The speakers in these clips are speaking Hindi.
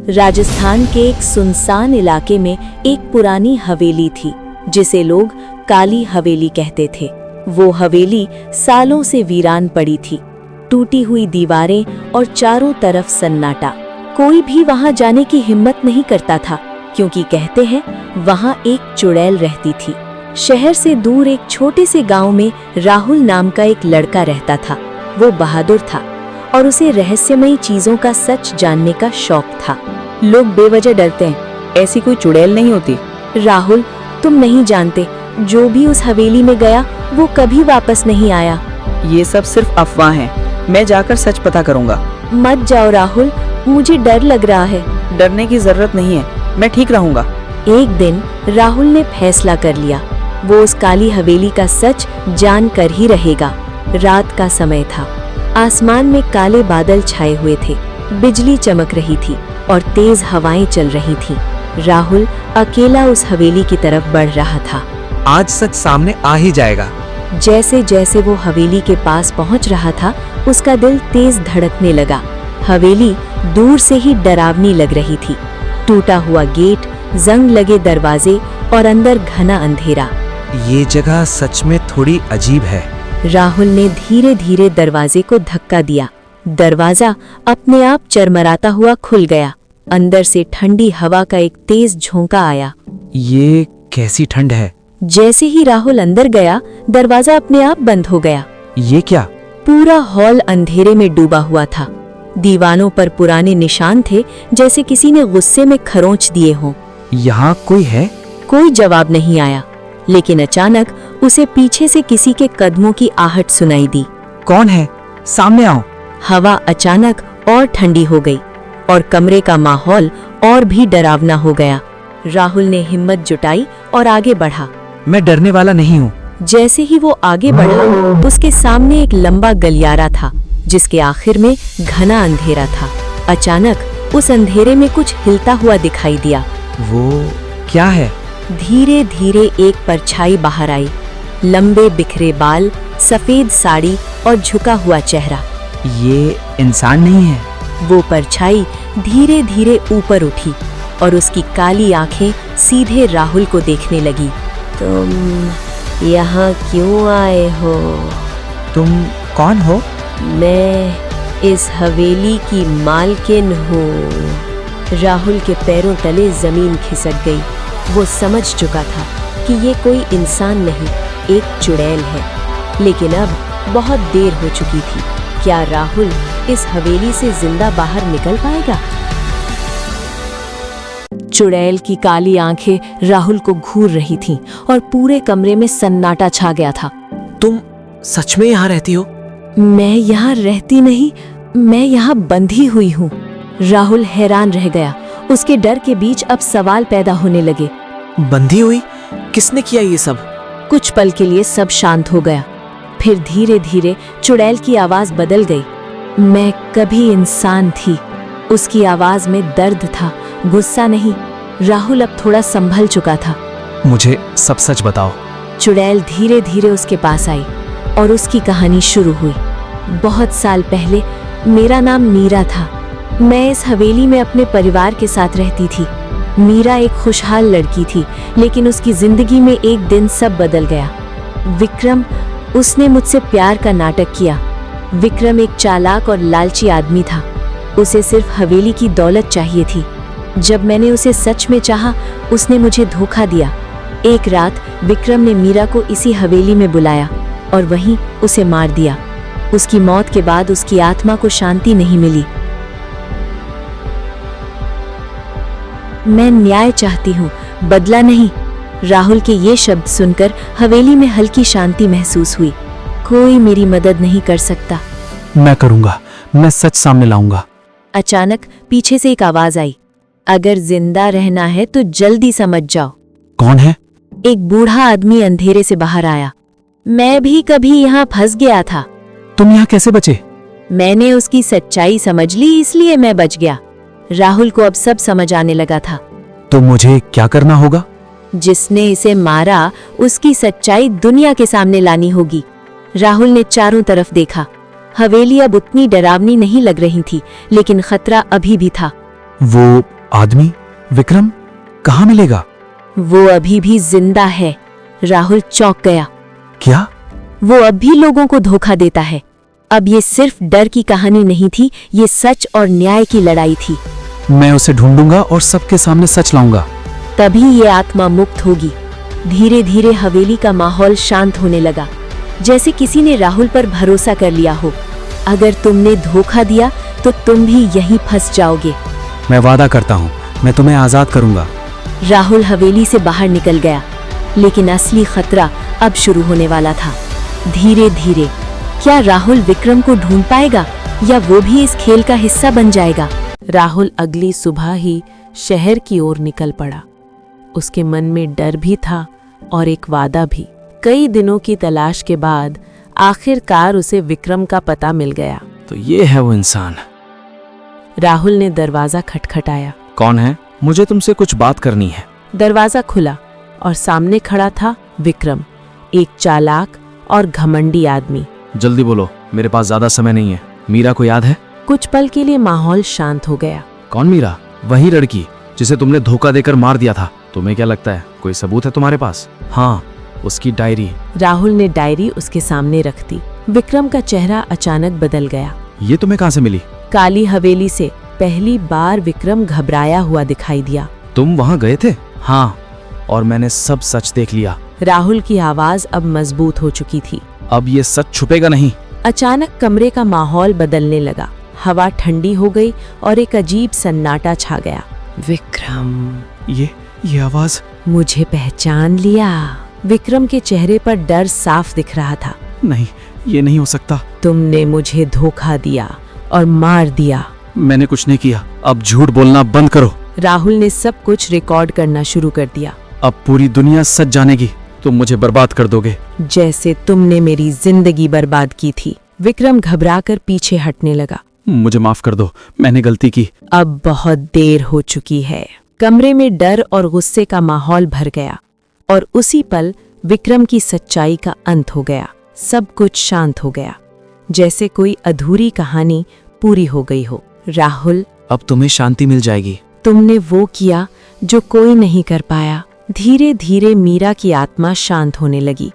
राजस्थान के एक सुनसान इलाके में एक पुरानी हवेली थी जिसे लोग काली हवेली कहते थे। वो हवेली सालों से वीरान पड़ी थी, टूटी हुई दीवारें और चारों तरफ सन्नाटा। कोई भी वहां जाने की हिम्मत नहीं करता था क्योंकि कहते हैं वहां एक चुड़ैल रहती थी। शहर से दूर एक छोटे से गांव में राहुल नाम का एक लड़का रहता था। वो बहादुर था और उसे रहस्यमयी चीजों का सच जानने का शौक था। लोग बेवजह डरते हैं, ऐसी कोई चुड़ैल नहीं होती। राहुल, तुम नहीं जानते, जो भी उस हवेली में गया वो कभी वापस नहीं आया। ये सब सिर्फ अफवाह है, मैं जाकर सच पता करूंगा। मत जाओ राहुल, मुझे डर लग रहा है। डरने की जरूरत नहीं है, मैं ठीक रहूंगा। एक दिन राहुल ने फैसला कर लिया, वो उस काली हवेली का सच जान कर ही रहेगा। रात का समय था, आसमान में काले बादल छाए हुए थे, बिजली चमक रही थी और तेज हवाएं चल रही थीं। राहुल अकेला उस हवेली की तरफ बढ़ रहा था। आज सच सामने आ ही जाएगा। जैसे जैसे वो हवेली के पास पहुंच रहा था, उसका दिल तेज धड़कने लगा। हवेली दूर से ही डरावनी लग रही थी। टूटा हुआ गेट, जंग लगे दरवाजे और अंदर घना अंधेरा। ये जगह सच में थोड़ी अजीब है। राहुल ने धीरे धीरे दरवाजे को धक्का दिया। दरवाजा अपने आप चरमराता हुआ खुल गया। अंदर से ठंडी हवा का एक तेज झोंका आया। ये कैसी ठंड है? जैसे ही राहुल अंदर गया, दरवाजा अपने आप बंद हो गया। ये क्या? पूरा हॉल अंधेरे में डूबा हुआ था। दीवानों पर पुराने निशान थे, जैसे किसी ने गुस्से में खरोंच दिए हों। यहाँ कोई है? कोई जवाब नहीं आया, लेकिन अचानक उसे पीछे से किसी के कदमों की आहट सुनाई दी। कौन है? सामने आओ। हवा अचानक और ठंडी हो गई और कमरे का माहौल और भी डरावना हो गया। राहुल ने हिम्मत जुटाई और आगे बढ़ा। मैं डरने वाला नहीं हूँ। जैसे ही वो आगे बढ़ा, उसके सामने एक लंबा गलियारा था जिसके आखिर में घना अंधेरा था। अचानक उस अंधेरे में कुछ हिलता हुआ दिखाई दिया। वो क्या है? धीरे धीरे एक परछाई बाहर आई। लंबे बिखरे बाल, सफेद साड़ी और झुका हुआ चेहरा। ये इंसान नहीं है। वो परछाई धीरे धीरे ऊपर उठी और उसकी काली आंखें सीधे राहुल को देखने लगी। तुम यहाँ क्यों आए हो? तुम कौन हो? मैं इस हवेली की मालकिन हूँ। राहुल के पैरों तले जमीन खिसक गई। वो समझ चुका था कि ये कोई इंसान नहीं, एक चुड़ैल है। लेकिन अब बहुत देर हो चुकी थी। क्या राहुल इस हवेली से जिंदा बाहर निकल पाएगा? चुड़ैल की काली आंखें राहुल को घूर रही थीं और पूरे कमरे में सन्नाटा छा गया था। तुम सच में यहाँ रहती हो? मैं यहाँ रहती नहीं, मैं यहाँ बंधी हुई हूँ। राहुल हैरान रह गया। उसके डर के बीच अब सवाल पैदा होने लगे। बंधी हुई? किसने किया ये सब? कुछ पल के लिए सब शांत हो गया। फिर धीरे धीरे चुड़ैल की आवाज बदल गई। मैं कभी इंसान थी। उसकी आवाज में दर्द था, गुस्सा नहीं। राहुल अब थोड़ा संभल चुका था। मुझे सब सच बताओ। चुड़ैल धीरे धीरे उसके पास आई और उसकी कहानी शुरू हुई। बहुत साल पहले मेरा नाम मीरा था। मैं इस हवेली में अपने परिवार के साथ रहती थी। मीरा एक खुशहाल लड़की थी, लेकिन उसकी जिंदगी में एक दिन सब बदल गया। विक्रम, उसने मुझसे प्यार का नाटक किया। विक्रम एक चालाक और लालची आदमी था। उसे सिर्फ हवेली की दौलत चाहिए थी। जब मैंने उसे सच में चाहा, उसने मुझे धोखा दिया। एक रात विक्रम ने मीरा को इसी हवेली में बुलाया और वहीं उसे मार दिया। उसकी मौत के बाद उसकी आत्मा को शांति नहीं मिली। मैं न्याय चाहती हूँ, बदला नहीं। राहुल के ये शब्द सुनकर हवेली में हल्की शांति महसूस हुई। कोई मेरी मदद नहीं कर सकता। मैं करूँगा, मैं सच सामने लाऊंगा। अचानक पीछे से एक आवाज आई। अगर जिंदा रहना है तो जल्दी समझ जाओ। कौन है? एक बूढ़ा आदमी अंधेरे से बाहर आया। मैं भी कभी यहाँ फंस गया था। तुम यहाँ कैसे बचे? मैंने उसकी सच्चाई समझ ली, इसलिए मैं बच गया। राहुल को अब सब समझ आने लगा था। तो मुझे क्या करना होगा? जिसने इसे मारा, उसकी सच्चाई दुनिया के सामने लानी होगी। राहुल ने चारों तरफ देखा। हवेली अब उतनी डरावनी नहीं लग रही थी, लेकिन खतरा अभी भी था। वो आदमी विक्रम कहाँ मिलेगा? वो अभी भी जिंदा है। राहुल चौंक गया। क्या? वो अब भी लोगों को धोखा देता है। अब ये सिर्फ डर की कहानी नहीं थी, ये सच और न्याय की लड़ाई थी। मैं उसे ढूंढूंगा और सबके सामने सच लाऊंगा। तभी ये आत्मा मुक्त होगी। धीरे धीरे हवेली का माहौल शांत होने लगा, जैसे किसी ने राहुल पर भरोसा कर लिया हो। अगर तुमने धोखा दिया तो तुम भी यहीं फंस जाओगे। मैं वादा करता हूँ, मैं तुम्हें आजाद करूंगा। राहुल हवेली से बाहर निकल गया, लेकिन असली खतरा अब शुरू होने वाला था। धीरे धीरे क्या राहुल विक्रम को ढूंढ पाएगा या वो भी इस खेल का हिस्सा बन जाएगा? राहुल अगली सुबह ही शहर की ओर निकल पड़ा। उसके मन में डर भी था और एक वादा भी। कई दिनों की तलाश के बाद आखिरकार उसे विक्रम का पता मिल गया। तो ये है वो इंसान। राहुल ने दरवाजा खटखटाया। कौन है? मुझे तुमसे कुछ बात करनी है। दरवाजा खुला और सामने खड़ा था विक्रम, एक चालाक और घमंडी आदमी। जल्दी बोलो, मेरे पास ज्यादा समय नहीं है। मीरा को याद है? कुछ पल के लिए माहौल शांत हो गया। कौन मीरा? वही लड़की जिसे तुमने धोखा देकर मार दिया था। तुम्हें क्या लगता है कोई सबूत है तुम्हारे पास? हाँ, उसकी डायरी। राहुल ने डायरी उसके सामने रख दी। विक्रम का चेहरा अचानक बदल गया। ये तुम्हें कहाँ से मिली? काली हवेली से पहली बार विक्रम घबराया हुआ दिखाई दिया। तुम वहाँ गए थे? हाँ, और मैंने सब सच देख लिया। राहुल की आवाज अब मजबूत हो चुकी थी। अब ये सच छुपेगा नहीं। अचानक कमरे का माहौल बदलने लगा। हवा ठंडी हो गई और एक अजीब सन्नाटा छा गया। विक्रम, ये आवाज। मुझे पहचान लिया। विक्रम के चेहरे पर डर साफ दिख रहा था। नहीं, ये नहीं हो सकता। तुमने मुझे धोखा दिया और मार दिया। मैंने कुछ नहीं किया। अब झूठ बोलना बंद करो। राहुल ने सब कुछ रिकॉर्ड करना शुरू कर दिया। अब पूरी दुनिया सच जानेगी। तुम मुझे बर्बाद कर दोगे। जैसे तुमने मेरी जिंदगी बर्बाद की थी। विक्रम घबराकर पीछे हटने लगा। मुझे माफ कर दो, मैंने गलती की। अब बहुत देर हो चुकी है। कमरे में डर और गुस्से का माहौल भर गया और उसी पल विक्रम की सच्चाई का अंत हो गया। सब कुछ शांत हो गया, जैसे कोई अधूरी कहानी पूरी हो गई हो। राहुल, अब तुम्हें शांति मिल जाएगी। तुमने वो किया जो कोई नहीं कर पाया। धीरे धीरे मीरा की आत्मा शांत होने लगी।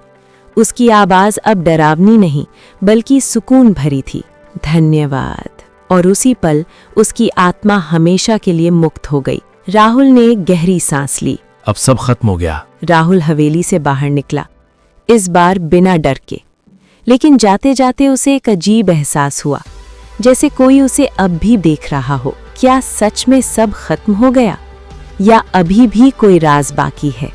उसकी आवाज अब डरावनी नहीं बल्कि सुकून भरी थी। धन्यवाद। और उसी पल उसकी आत्मा हमेशा के लिए मुक्त हो गई। राहुल ने गहरी सांस ली। अब सब खत्म हो गया। राहुल हवेली से बाहर निकला, इस बार बिना डर के। लेकिन जाते जाते उसे एक अजीब एहसास हुआ, जैसे कोई उसे अब भी देख रहा हो। क्या सच में सब खत्म हो गया या अभी भी कोई राज बाकी है?